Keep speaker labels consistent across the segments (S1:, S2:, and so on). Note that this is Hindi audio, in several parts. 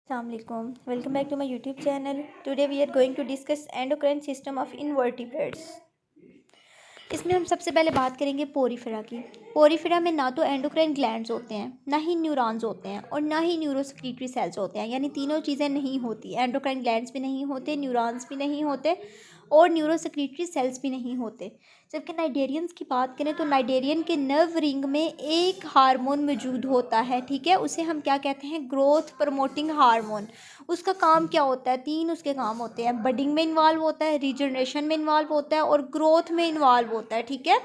S1: Assalamualaikum. Welcome back to my YouTube channel. Today we are going to discuss endocrine system of invertebrates. इसमें हम सबसे पहले बात करेंगे पोरीफेरा की। पोरीफेरा में ना तो एंडोक्राइन ग्लैंड्स होते हैं, ना ही न्यूरॉन्स होते हैं और ना ही न्यूरोसेक्रीटरी सेल्स होते हैं, यानी तीनों चीज़ें नहीं होती। एंडोक्राइन ग्लैंड्स भी नहीं होते, न्यूरॉन्स भी नहीं होते और न्यूरोसेक्रीटरी सेल्स भी नहीं होते। जबकि नाइडेरियंस की बात करें तो नाइडेरियन के नर्व रिंग में एक हार्मोन मौजूद होता है, ठीक है। उसे हम क्या कहते हैं? Growth promoting hormone. उसका काम क्या होता है? तीन उसके काम होते हैं। बडिंग में इन्वॉल्व होता है, रीजनरेशन में इन्वॉल्व होता है और ग्रोथ में इन्वॉल्व होता है, ठीक है।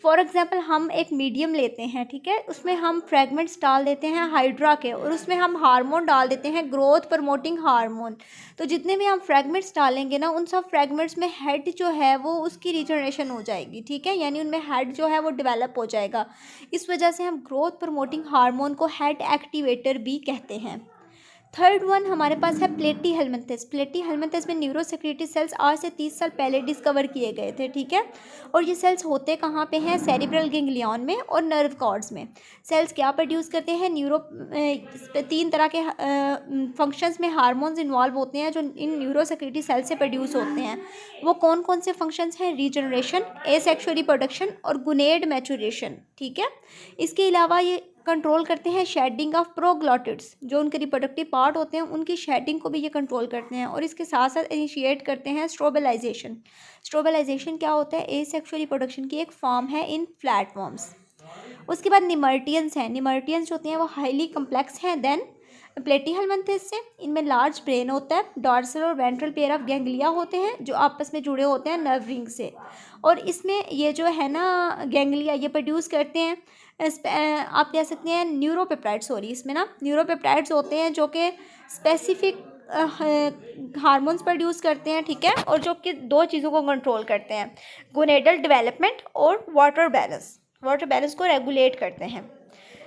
S1: फॉर एग्जांपल हम एक मीडियम लेते हैं, ठीक है, उसमें हम फ्रेगमेंट्स डाल देते हैं हाइड्रा के और उसमें हम हार्मोन डाल देते हैं ग्रोथ प्रमोटिंग हार्मोन। तो जितने भी हम फ्रेगमेंट्स डालेंगे ना, उन सब फ्रेगमेंट्स में हेड जो है वो उसकी रीजनरेशन हो जाएगी, ठीक है, यानी उनमें हेड जो है वो डेवलप हो जाएगा। इस वजह से हम ग्रोथ प्रमोटिंग हार्मोन को हेड एक्टिवेटर भी कहते हैं। थर्ड वन हमारे पास है प्लेटी हेलमिंथस। प्लेटी हेलमिंथस में न्यूरोसेक्रेटरी सेल्स आज से 30 साल पहले डिस्कवर किए गए थे, ठीक है। और ये सेल्स होते कहाँ पे हैं? सेरिब्रल गेंग्लियन में और नर्व कॉर्ड्स में। सेल्स क्या प्रोड्यूस करते हैं? तीन तरह के फंक्शंस में हार्मोन्स इन्वॉल्व होते हैं जो इन न्यूरोसेक्रेटरी सेल्स से प्रोड्यूस होते हैं। वो कौन कौन से फंक्शंस हैं? रीजनरेशन, एसेक्सुअल रिप्रोडक्शन और गुनेड मैचुरेशन, ठीक है। इसके अलावा ये कंट्रोल करते हैं शेडिंग ऑफ प्रोग्लॉटिड्स, जो उनके रिप्रोडक्टिव पार्ट होते हैं उनकी शेडिंग को भी ये कंट्रोल करते हैं। और इसके साथ साथ इनिशिएट करते हैं स्ट्रोबलाइजेशन। स्ट्रोबलाइजेशन क्या होता है? एसेक्सुअल रिप्रोडक्शन की एक फॉर्म है इन फ्लैटफॉर्म्स। उसके बाद निमर्टियंस हैं। निमर्टियंस होते हैं वो हाईली कम्प्लेक्स हैं देन प्लेटीहेलमिंथस से। इनमें लार्ज ब्रेन होता है, डॉर्सल और वेंट्रल पेयर ऑफ गैंग्लिया होते हैं जो आपस में जुड़े होते हैं नर्व रिंग से। और इसमें ये जो है ना गैंग्लिया, ये प्रोड्यूस करते हैं आप कह सकते हैं न्यूरोपेप्टाइड्स। सॉरी, इसमें ना न्यूरोपेप्टाइड्स होते हैं जो कि स्पेसिफिक हार्मोन्स प्रोड्यूस करते हैं, ठीक है, और जो कि दो चीज़ों को कंट्रोल करते हैं, गोनेडल डेवलपमेंट और वाटर बैलेंस को रेगुलेट करते हैं।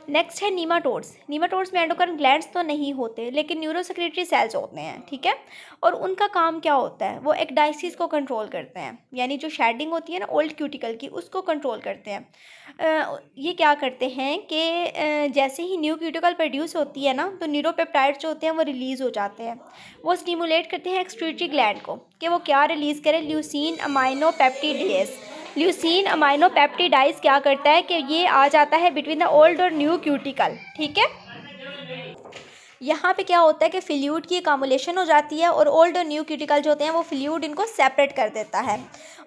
S1: नेक्स्ट है नीमाटोड्स। नीमाटोड्स में एंडोक्राइन ग्लैंड्स तो नहीं होते लेकिन न्यूरोसेक्रेटरी सेल्स होते हैं, ठीक है। और उनका काम क्या होता है? वो एक डाइसिस को कंट्रोल करते हैं, यानी जो शेडिंग होती है ना ओल्ड क्यूटिकल की, उसको कंट्रोल करते हैं। ये क्या करते हैं कि जैसे ही न्यू क्यूटिकल प्रोड्यूस होती है ना, तो न्यूरोपेप्टाइड्स जो होते हैं वो रिलीज़ हो जाते हैं। वो स्टिमुलेट करते हैं एक्सक्रीटरी ग्लैंड को कि वो क्या रिलीज़ करें? Leucine amino peptidase. Leucine amino peptidase क्या करता है कि ये आ जाता है बिटवीन द ओल्ड और न्यू क्यूटिकल, ठीक है। यहाँ पे क्या होता है कि फ्लूइड की अकोमोलेशन हो जाती है और ओल्ड और न्यू क्यूटिकल जो होते हैं वो फ्लूइड इनको सेपरेट कर देता है।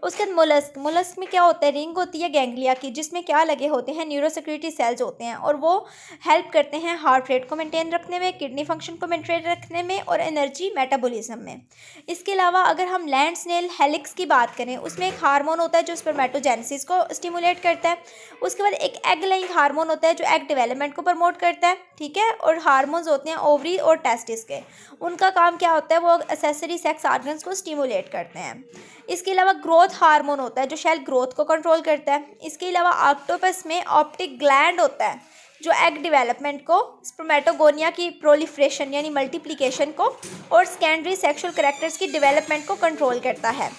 S1: उसके बाद मोलस्क में क्या होता है? रिंग होती है गैंग्लिया की, जिसमें क्या लगे होते हैं? न्यूरोसेक्रेटरी सेल्स होते हैं और वो हेल्प करते हैं हार्ट रेट को मेंटेन रखने में, किडनी फंक्शन को मेंटेन रखने में और एनर्जी मेटाबॉलिज्म में। इसके अलावा अगर हम लैंड स्नेल हेलिक्स की बात करें, उसमें एक हार्मोन होता है जो स्पर्मेटोजेनेसिस को स्टिमुलेट करता है। उसके बाद एक एग लेइंग हार्मोन होता है जो एग डेवलपमेंट को प्रमोट करता है, ठीक है। और हार्मोन्स होते हैं ओवरी और टेस्टिस के, उनका काम क्या होता है? वो एक्सेसरी सेक्स ऑर्गन्स को स्टिमुलेट करते हैं। इसके अलावा ग्रोथ हार्मोन होता है जो सेल ग्रोथ को कंट्रोल करता है। इसके अलावा ऑक्टोपस में ऑप्टिक ग्लैंड होता है जो एग डेवलपमेंट को, स्पर्मेटोगोनिया की प्रोलिफरेशन यानी मल्टीप्लिकेशन को और सेकेंडरी सेक्सुअल कैरेक्टर्स की डेवलपमेंट को कंट्रोल करता है।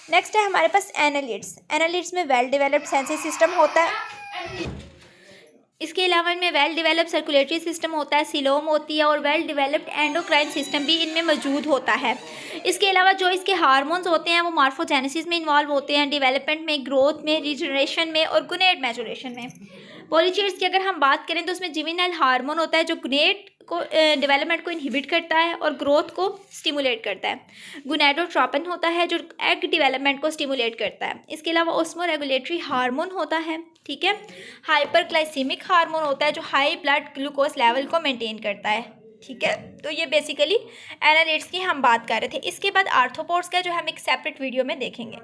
S1: नेक्स्ट है हमारे पास एनालिड्स। एनालिड्स में वेल डेवलप्ड सेंसरी सिस्टम होता है। इसके अलावा इनमें वेल डेवलप्ड सर्कुलेटरी सिस्टम होता है, सिलोम होती है और वेल डेवलप्ड एंडोक्राइन सिस्टम भी इनमें मौजूद होता है। इसके अलावा जो इसके हार्मोन्स होते हैं वो मॉर्फोजेनेसिस में इन्वॉल्व होते हैं, डेवलपमेंट में, ग्रोथ में, रीजनरेशन में और गुनेड मैचुरेशन में। पॉलीचेट्स की अगर हम बात करें तो उसमें जिविनाइल हार्मोन होता है जो गुनेड को डेवलपमेंट को इनहिबिट करता है और ग्रोथ को स्टिमुलेट करता है। गुनैडोट्रोपिन होता है जो एग डेवलपमेंट को स्टिमुलेट करता है। इसके अलावा ओस्मो रेगुलेटरी हार्मोन होता है, ठीक है। हाइपरग्लाइसीमिक हार्मोन होता है जो हाई ब्लड ग्लूकोज लेवल को मेंटेन करता है, ठीक है। तो ये बेसिकली एनालिड्स की हम बात कर रहे थे। इसके बाद आर्थ्रोपोड्स का जो हम एक सेपरेट वीडियो में देखेंगे।